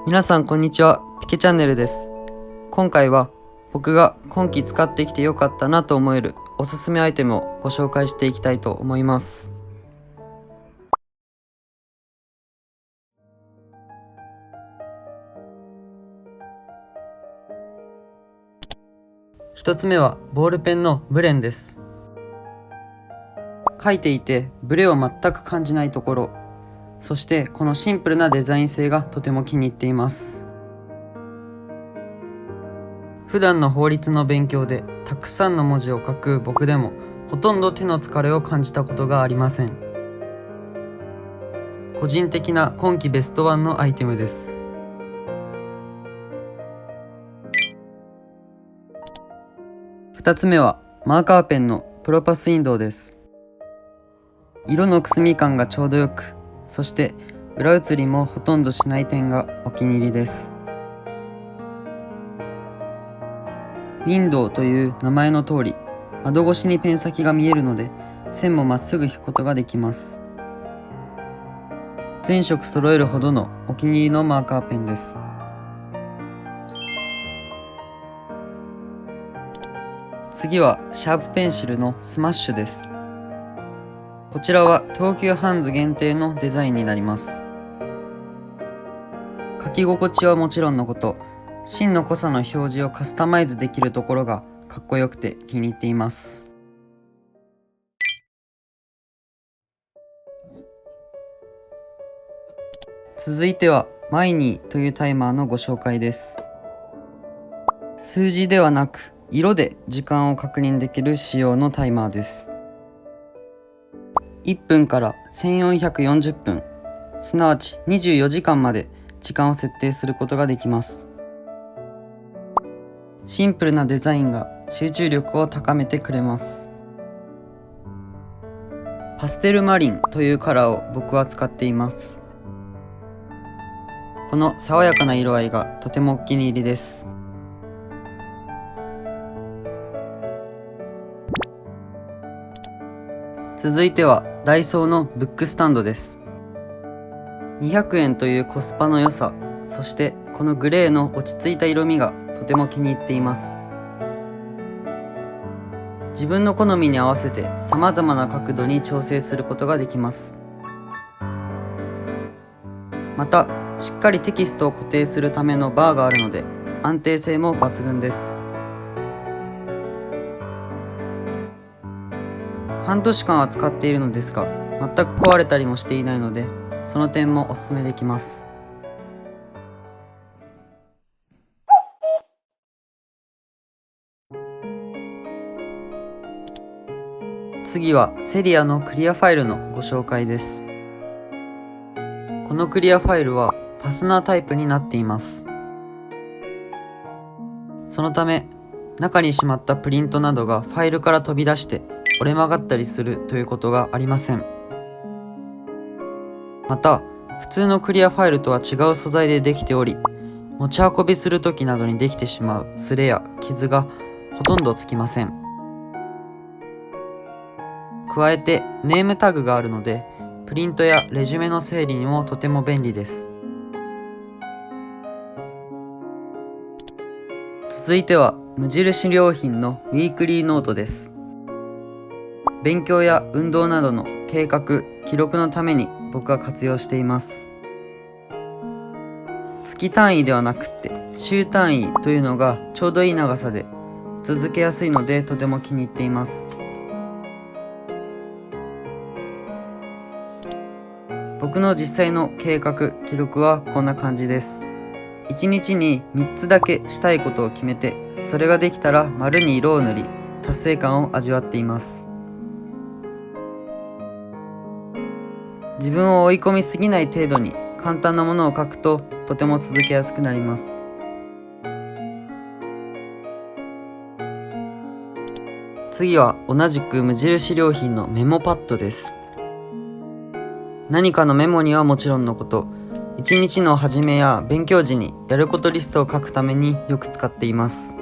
皆さんこんにちは、ピケチャンネルです。今回は僕が今期使ってきてよかったなと思えるおすすめアイテムをご紹介していきたいと思います。一つ目はボールペンのブレンです。書いていてブレを全く感じないところ、そしてこのシンプルなデザイン性がとても気に入っています。普段の法律の勉強でたくさんの文字を書く僕でもほとんど手の疲れを感じたことがありません。個人的な今季ベストワンのアイテムです。2つ目はマーカーペンのプロパスウィンドウです。色のくすみ感がちょうどよく、そして裏写りもほとんどしない点がお気に入りです。ウィンドウという名前の通り、窓越しにペン先が見えるので線もまっすぐ引くことができます。全色揃えるほどのお気に入りのマーカーペンです。次はシャープペンシルのスマッシュです。こちらは東急ハンズ限定のデザインになります。書き心地はもちろんのこと、芯の濃さの表示をカスタマイズできるところがかっこよくて気に入っています。続いてはマイニーというタイマーのご紹介です。数字ではなく色で時間を確認できる仕様のタイマーです。1分から1440分、すなわち24時間まで時間を設定することができます。シンプルなデザインが集中力を高めてくれます。パステルマリンというカラーを僕は使っています。この爽やかな色合いがとてもお気に入りです。続いてはダイソーのブックスタンドです。200円というコスパの良さ、そしてこのグレーの落ち着いた色味がとても気に入っています。自分の好みに合わせて様々な角度に調整することができます。またしっかりテキストを固定するためのバーがあるので安定性も抜群です。半年間は使っているのですが全く壊れたりもしていないので、その点もおすすめできます。次はセリアのクリアファイルのご紹介です。このクリアファイルはファスナータイプになっています。そのため中にしまったプリントなどがファイルから飛び出して折れ曲がったりするということがありません。また普通のクリアファイルとは違う素材でできており、持ち運びする時などにできてしまう擦れや傷がほとんどつきません。加えてネームタグがあるのでプリントやレジュメの整理にもとても便利です。続いては無印良品のウィークリーノートです。勉強や運動などの計画・記録のために僕は活用しています。月単位ではなくって週単位というのがちょうどいい長さで続けやすいのでとても気に入っています。僕の実際の計画・記録はこんな感じです。1日に3つだけしたいことを決めて、それができたら丸に色を塗り達成感を味わっています。自分を追い込みすぎない程度に簡単なものを書くととても続けやすくなります。次は同じく無印良品のメモパッドです。何かのメモにはもちろんのこと、一日の始めや勉強時にやることリストを書くためによく使っています。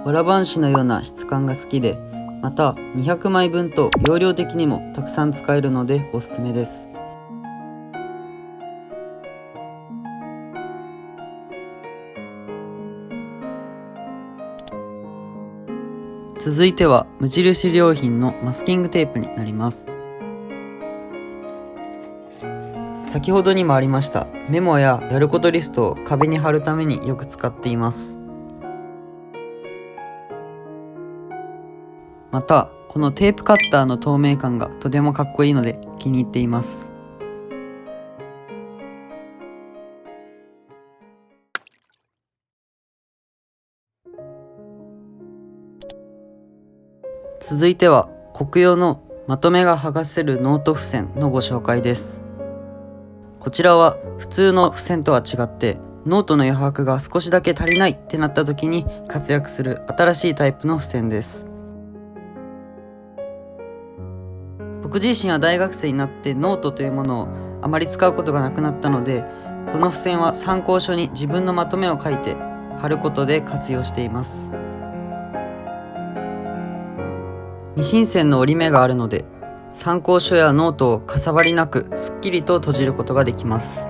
わら半紙のような質感が好きで、また200枚分と容量的にもたくさん使えるのでおすすめです。続いては無印良品のマスキングテープになります。先ほどにもありましたメモややることリストを壁に貼るためによく使っています。またこのテープカッターの透明感がとてもかっこいいので気に入っています。続いては国用のまとめが剥がせるノート付箋のご紹介です。こちらは普通の付箋とは違ってノートの余白が少しだけ足りないってなった時に活躍する新しいタイプの付箋です。僕自身は大学生になってノートというものをあまり使うことがなくなったので、この付箋は参考書に自分のまとめを書いて貼ることで活用しています。ミシン線の折り目があるので参考書やノートをかさばりなくすっきりと閉じることができます。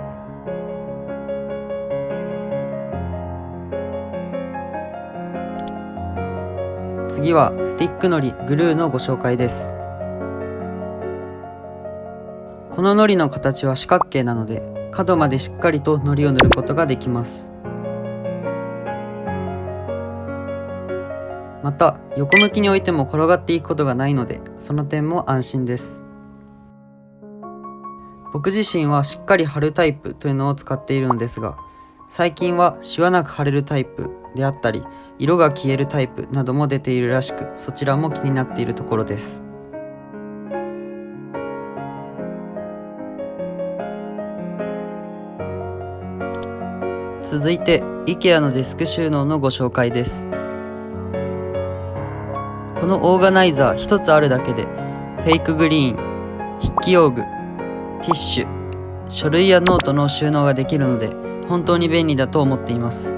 次はスティックのりグルーのご紹介です。こののりの形は四角形なので角までしっかりとのりを塗ることができます。また横向きに置いても転がっていくことがないのでその点も安心です。僕自身はしっかり貼るタイプというのを使っているのですが、最近はシワなく貼れるタイプであったり色が消えるタイプなども出ているらしく、そちらも気になっているところです。続いて IKEA のデスク収納のご紹介です。このオーガナイザー一つあるだけでフェイクグリーン、筆記用具、ティッシュ、書類やノートの収納ができるので本当に便利だと思っています。